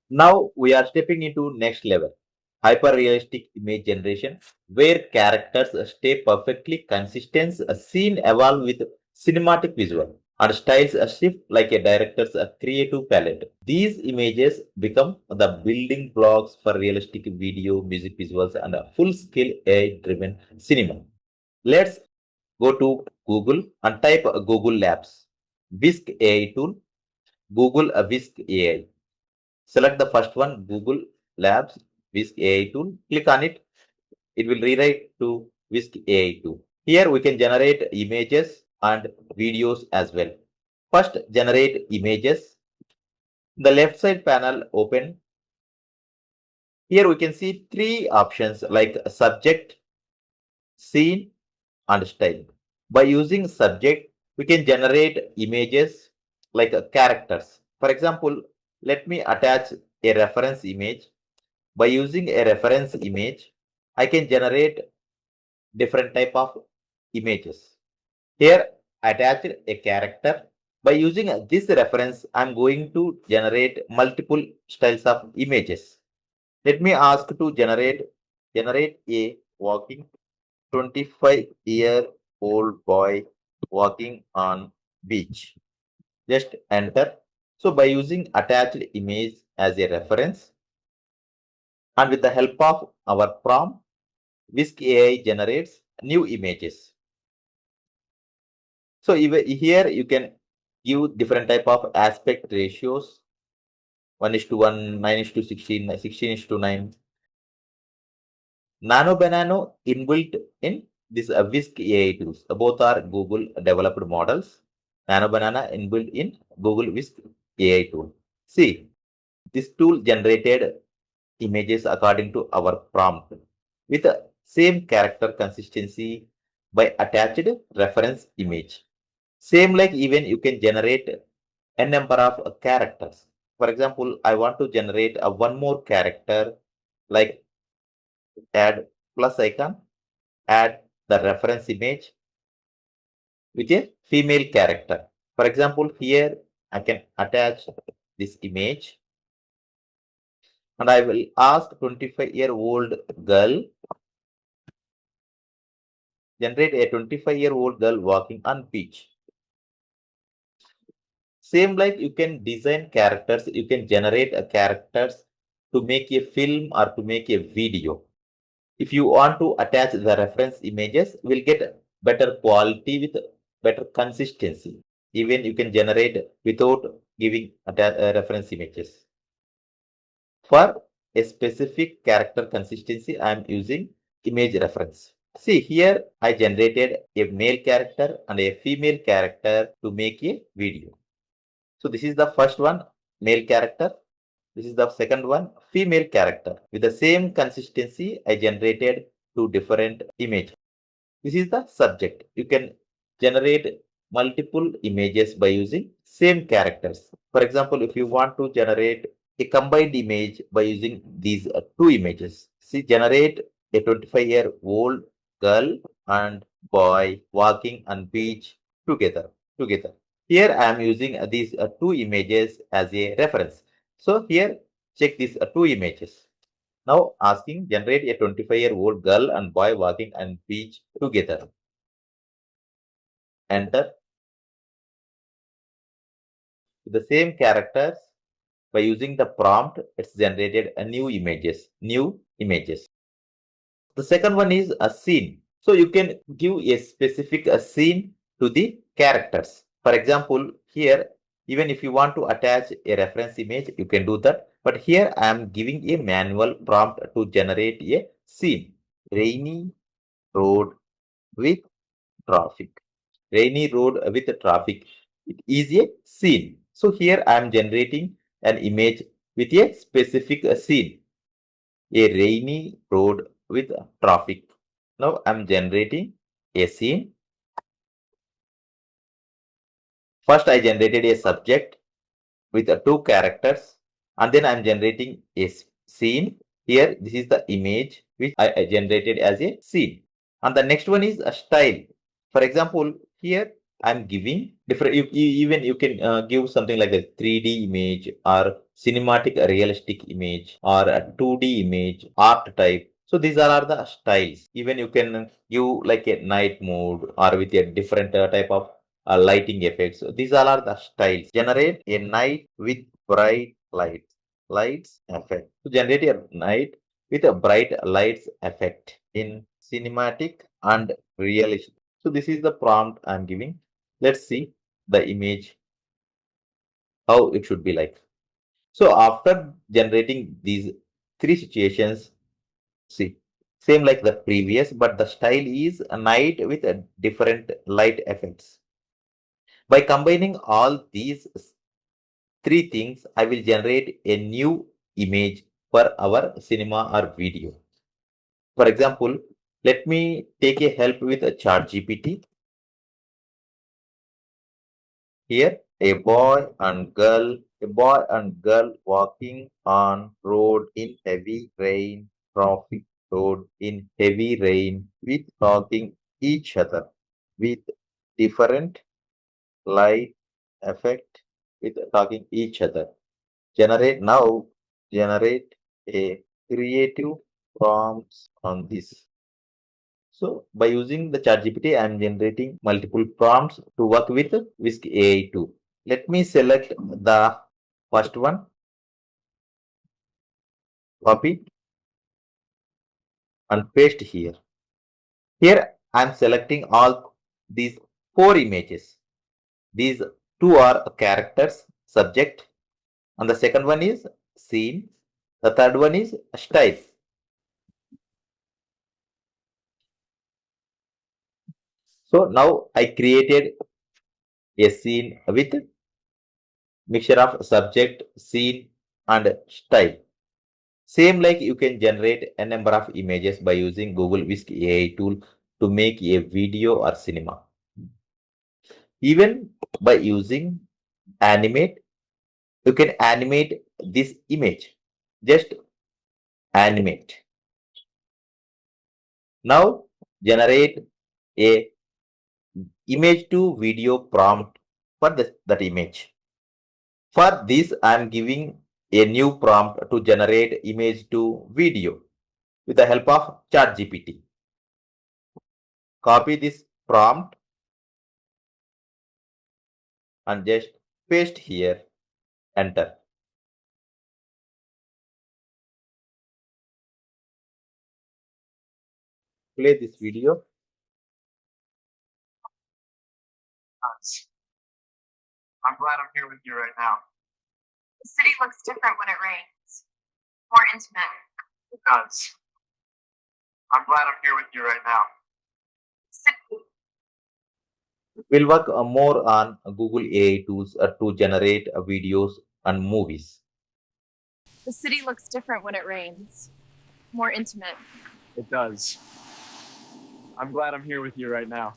Now we are stepping into next level, hyper-realistic image generation, where characters stay perfectly consistent, a scene evolve with cinematic visual, and styles shift like a director's creative palette. These images become the building blocks for realistic video, music visuals, and a full-scale AI-driven cinema. Let's go to Google and type Google Labs, Whisk AI tool, Google Whisk AI. Select the first one, Google Labs Whisk AI tool. Click on it. It will rewrite to Whisk AI tool. Here we can generate images and videos as well. First, generate images. The left side panel open. Here we can see three options like subject, scene, and style. By using subject, we can generate images like characters. For example, let me attach a reference image. By using a reference image, I can generate different type of images. Here, attach a character. By using this reference, I'm going to generate multiple styles of images. Let me ask to generate a walking 25-year-old boy walking on beach. Just enter. So by using attached image as a reference and with the help of our prompt, Whisk AI generates new images. So even here you can give different type of aspect ratios, 1:1, 9:16, 16:9. Nano Banano inbuilt in this Whisk AI tools. Both are Google developed models. Nano Banana inbuilt in Google Whisk AI tool. See, this tool generated images according to our prompt with the same character consistency by attached reference image. Same like even you can generate a number of characters. For example, I want to generate a one more character like add plus icon, add the reference image with a female character. For example, here I can attach this image and I will ask 25-year-old girl, generate a 25-year-old girl walking on beach. Same like you can design characters, you can generate a characters to make a film or to make a video. If you want to attach the reference images, we'll get better quality with better consistency. Even you can generate without giving reference images. For a specific character consistency, I am using image reference. See here, I generated a male character and a female character to make a video. So this is the first one, male character. This is the second one, female character. With the same consistency, I generated two different images. This is the subject. You can generate multiple images by using same characters. For example, if you want to generate a combined image by using these two images, see, generate a 25-year-old girl and boy walking on beach together. Here I am using these two images as a reference. So here check these two images. Now asking generate a 25-year-old girl and boy walking on beach together. Enter. With the same characters, by using the prompt, it's generated a new images. The second one is a scene. So you can give a specific scene to the characters. For example, here, even if you want to attach a reference image, you can do that. But here I am giving a manual prompt to generate a scene. Rainy road with traffic. Rainy road with traffic. It is a scene. So here I am generating an image with a specific scene. A rainy road with traffic. Now I'm generating a scene. First I generated a subject with two characters and then I'm generating a scene. Here this is the image which I generated as a scene. And the next one is a style. For example, here I'm giving different, even you can give something like a 3D image or cinematic realistic image or a 2D image, art type. So these are the styles. Even you can give like a night mode or with a different type of lighting effects. So these all are the styles. Generate a night with bright lights. Lights effect. To generate a night with a bright lights effect in cinematic and realistic. So this is the prompt I'm giving. Let's see the image, how it should be like. So after generating these three situations, see, same like the previous, but the style is a night with a different light effects. By combining all these three things, I will generate a new image for our cinema or video. For example, let me take a help with a chart GPT. Here, a boy and girl walking on road in heavy rain, traffic road in heavy rain, with talking each other with different light effect with talking each other. Generate now, generate a creative prompts on this. So by using the ChatGPT, I am generating multiple prompts to work with Whisk AI tool. Let me select the first one, copy and paste here. Here I am selecting all these four images. These two are characters, subject, and the second one is scene. The third one is style. So now I created a scene with mixture of subject, scene, and style. Same like you can generate a number of images by using Google Whisk AI tool to make a video or cinema. Even by using animate, you can animate this image. Just animate. Now generate a image to video prompt for that image. For this, I am giving a new prompt to generate image to video with the help of ChatGPT. Copy this prompt and just paste here, enter. Play this video. Does. I'm glad I'm here with you right now. The city looks different when it rains. More intimate. It does. I'm glad I'm here with you right now. City. We'll work more on Google AI tools to generate videos and movies. The city looks different when it rains. More intimate. It does. I'm glad I'm here with you right now.